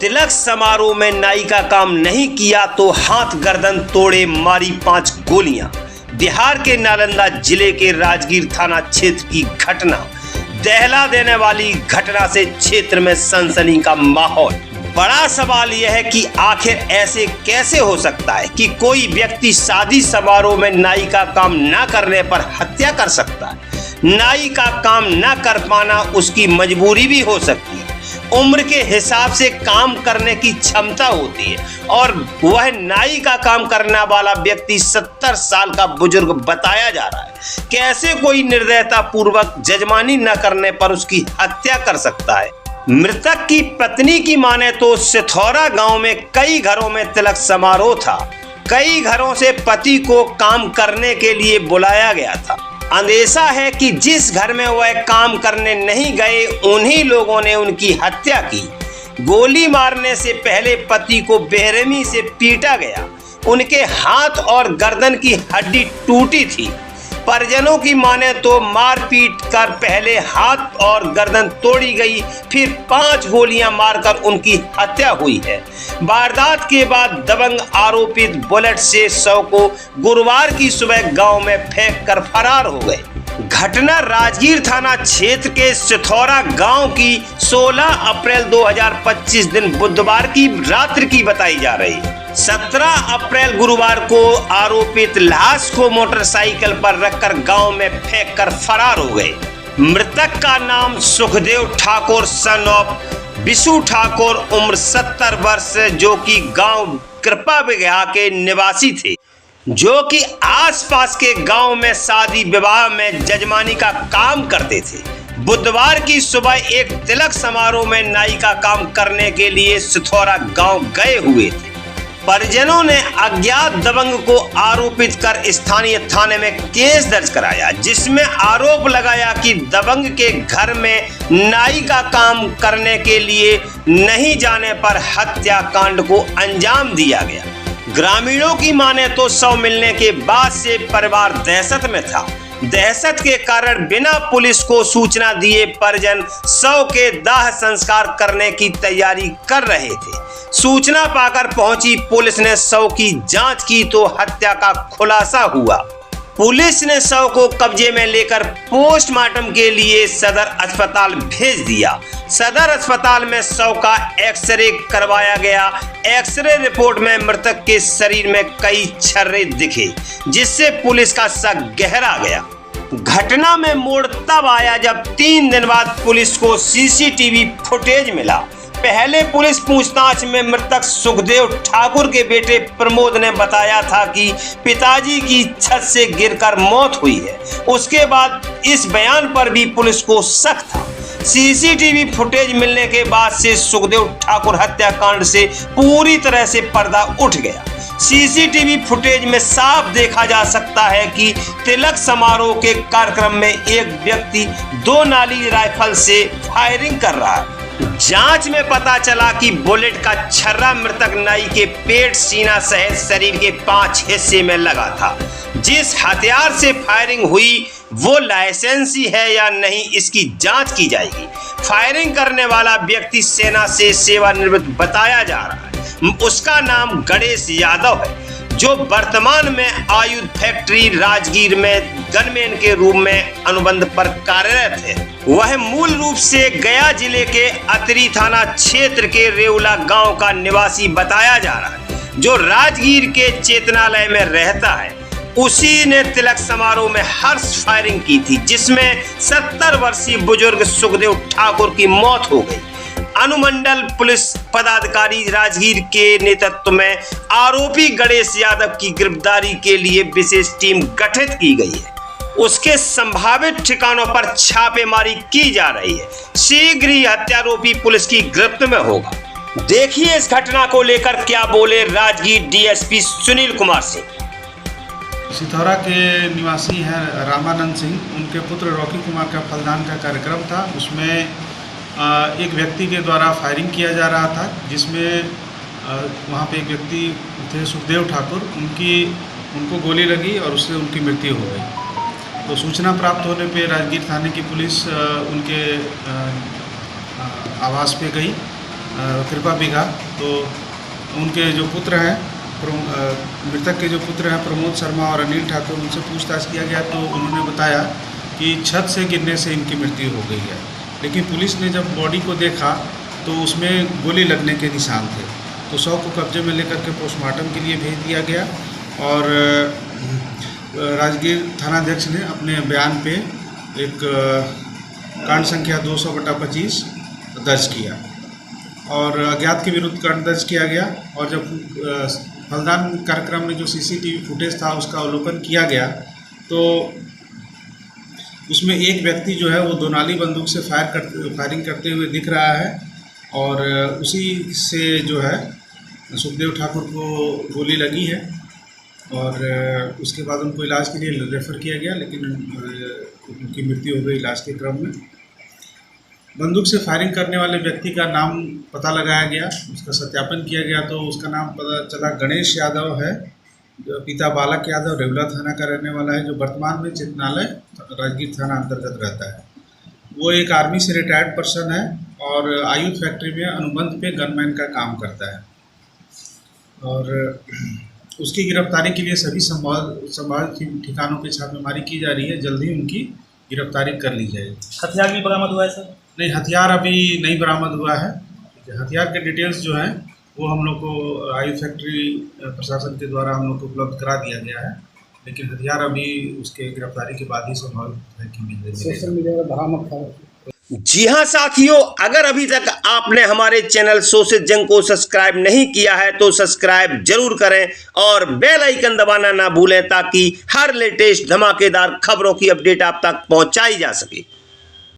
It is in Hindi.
तिलक समारोह में नाई का काम नहीं किया तो हाथ गर्दन तोड़े, मारी 5 गोलियां। बिहार के नालंदा जिले के राजगीर थाना क्षेत्र की घटना, दहला देने वाली घटना से क्षेत्र में सनसनी का माहौल। बड़ा सवाल यह है कि आखिर ऐसे कैसे हो सकता है कि कोई व्यक्ति शादी समारोह में नाई का काम न करने पर हत्या कर सकता है। नाई का काम न कर पाना उसकी मजबूरी भी हो सकती है। उम्र के हिसाब से काम करने की क्षमता होती है और वह नाई का काम करने वाला व्यक्ति 70 साल का बुजुर्ग बताया जा रहा है। कैसे कोई निर्दयता पूर्वक जजमानी न करने पर उसकी हत्या कर सकता है। मृतक की पत्नी की माने तो सिथौरा गांव में कई घरों में तिलक समारोह था। कई घरों से पति को काम करने के लिए बुलाया गया था। अंदेशा है कि जिस घर में वह काम करने नहीं गए उन्हीं लोगों ने उनकी हत्या की। गोली मारने से पहले पति को बेरहमी से पीटा गया। उनके हाथ और गर्दन की हड्डी टूटी थी। परिजनों की माने तो मारपीट कर पहले हाथ और गर्दन तोड़ी गई, फिर 5 गोलियां मारकर उनकी हत्या हुई है। वारदात के बाद दबंग आरोपित बुलेट से शव को गुरुवार की सुबह गांव में फेंक कर फरार हो गए। घटना राजगीर थाना क्षेत्र के सिथौरा गांव की 16 अप्रैल 2025 दिन बुधवार की रात्रि की बताई जा रही है। 17 अप्रैल गुरुवार को आरोपित लाश को मोटरसाइकिल पर रखकर गांव में फेंक कर फरार हो गए। मृतक का नाम सुखदेव ठाकुर सन ऑफ बिशु ठाकुर, उम्र 70 वर्ष, जो कि गांव कृपा बिगहा के निवासी थे, जो कि आसपास के गांव में शादी विवाह में जजमानी का काम करते थे। बुधवार की सुबह एक तिलक समारोह में नाई का काम करने के लिए सिथौरा गांव गए हुए थे। परिजनों ने अज्ञात दबंग को आरोपित कर स्थानीय थाने में केस दर्ज कराया, जिसमें आरोप लगाया कि दबंग के घर में नाई का काम करने के लिए नहीं जाने पर हत्याकांड को अंजाम दिया गया। ग्रामीणों की माने तो शव मिलने के बाद से परिवार दहशत में था। दहशत के कारण बिना पुलिस को सूचना दिए परिजन शव के दाह संस्कार करने की तैयारी कर रहे थे। सूचना पाकर पहुंची पुलिस ने शव की जांच की तो हत्या का खुलासा हुआ। पुलिस ने शव को कब्जे में लेकर पोस्टमार्टम के लिए सदर अस्पताल भेज दिया। सदर अस्पताल में शव का एक्सरे करवाया गया। एक्सरे रिपोर्ट में मृतक के शरीर में कई छर्रे दिखे, जिससे पुलिस का शक गहरा गया। घटना में मोड़ तब आया जब 3 दिन बाद पुलिस को सीसीटीवी फुटेज मिला। पहले पुलिस पूछताछ में मृतक सुखदेव ठाकुर के बेटे प्रमोद ने बताया था कि पिताजी की छत से गिरकर मौत हुई है। उसके बाद इस बयान पर भी पुलिस को शक था। सीसीटीवी फुटेज मिलने के बाद से सुखदेव ठाकुर हत्याकांड से पूरी तरह से पर्दा उठ गया। सीसीटीवी फुटेज में साफ देखा जा सकता है कि तिलक समारोह के कार्यक्रम में एक व्यक्ति 2 नाली राइफल से फायरिंग कर रहा है। जांच में पता चला कि बुलेट का छर्रा मृतक नाई के पेट, सीना सहित शरीर के 5 हिस्से में लगा था। जिस हथियार से फायरिंग हुई वो लाइसेंसी है या नहीं, इसकी जांच की जाएगी। फायरिंग करने वाला व्यक्ति सेना से सेवानिवृत्त बताया जा रहा है। उसका नाम गणेश यादव है, जो वर्तमान में आयुध फैक्ट्री राजगीर में गनमैन के रूप में अनुबंध पर कार्यरत है। वह मूल रूप से गया जिले के अतरी थाना क्षेत्र के रेउला गांव का निवासी बताया जा रहा है, जो राजगीर के चेतनालय में रहता है। उसी ने तिलक समारोह में हर्ष फायरिंग की थी, जिसमें 70 वर्षीय बुजुर्ग सुखदेव ठाकुर की मौत हो गई। अनुमंडल पुलिस पदाधिकारी राजगीर के नेतृत्व में आरोपी गणेश यादव की गिरफ्तारी के लिए विशेष टीम गठित की गई है। उसके संभावित ठिकानों पर छापेमारी की जा रही है। शीघ्र ही हत्यारोपी पुलिस की गिरफ्त में होगा। देखिए इस घटना को लेकर क्या बोले राजगीर डीएसपी सुनील कुमार सिंह। सिथौरा के निवासी हैं रामानंद सिंह। उनके पुत्र रॉकी कुमार का फलदान का कार्यक्रम था। उसमें एक व्यक्ति के द्वारा फायरिंग किया जा रहा था, जिसमें वहाँ पे एक व्यक्ति थे सुखदेव ठाकुर, उनको गोली लगी और उससे उनकी मृत्यु हो गई। तो सूचना प्राप्त होने पे राजगीर थाने की पुलिस उनके आवास पे गई। कृपा बिघा। तो उनके जो पुत्र हैं, मृतक के जो पुत्र हैं प्रमोद शर्मा और अनिल ठाकुर, उनसे पूछताछ किया गया तो उन्होंने बताया कि छत से गिरने से इनकी मृत्यु हो गई है। लेकिन पुलिस ने जब बॉडी को देखा तो उसमें गोली लगने के निशान थे। तो शव को कब्जे में लेकर के पोस्टमार्टम के लिए भेज दिया गया और राजगीर थानाध्यक्ष ने अपने बयान पे एक कांड संख्या 200/25 दर्ज किया और अज्ञात के विरुद्ध कांड दर्ज किया गया। और जब फलदान कार्यक्रम में जो सीसीटीवी फुटेज था उसका अवलोकन किया गया तो उसमें एक व्यक्ति जो है वो दोनाली बंदूक से फायरिंग करते हुए दिख रहा है और उसी से जो है सुखदेव ठाकुर को गोली लगी है और उसके बाद उनको इलाज के लिए रेफ़र किया गया, लेकिन उनकी मृत्यु हो गई इलाज के क्रम में। बंदूक से फायरिंग करने वाले व्यक्ति का नाम पता लगाया गया, उसका सत्यापन किया गया तो उसका नाम पता चला गणेश यादव है, पिता बालक यादव, रेवला थाना का रहने वाला है, जो वर्तमान में चितनालय राजगीर थाना अंतर्गत रहता है। वो एक आर्मी से रिटायर्ड पर्सन है और आयुध फैक्ट्री में अनुबंध पे गनमैन का काम करता है और उसकी गिरफ्तारी के लिए सभी संभावित ठिकानों पे छापेमारी की जा रही है। जल्द ही उनकी गिरफ्तारी कर ली जाएगी। हथियार भी बरामद हुआ है सर? नहीं, हथियार अभी नहीं बरामद हुआ है। हथियार के डिटेल्स जो हैं वो हम लोग को आयुध फैक्ट्री प्रशासन के द्वारा हम लोग को उपलब्ध करा दिया गया है, लेकिन हथियार अभी उसके गिरफ्तारी के बाद ही संभावित है कि मिलेगा। सोशल मीडिया पर भ्रामक खबर। जी हाँ साथियों, अगर अभी तक आपने हमारे चैनल सोशल जंग को सब्सक्राइब नहीं किया है तो सब्सक्राइब जरूर करें और बेल आइकन दबाना ना भूलें ताकि हर लेटेस्ट धमाकेदार खबरों की अपडेट आप तक पहुंचाई जा सके।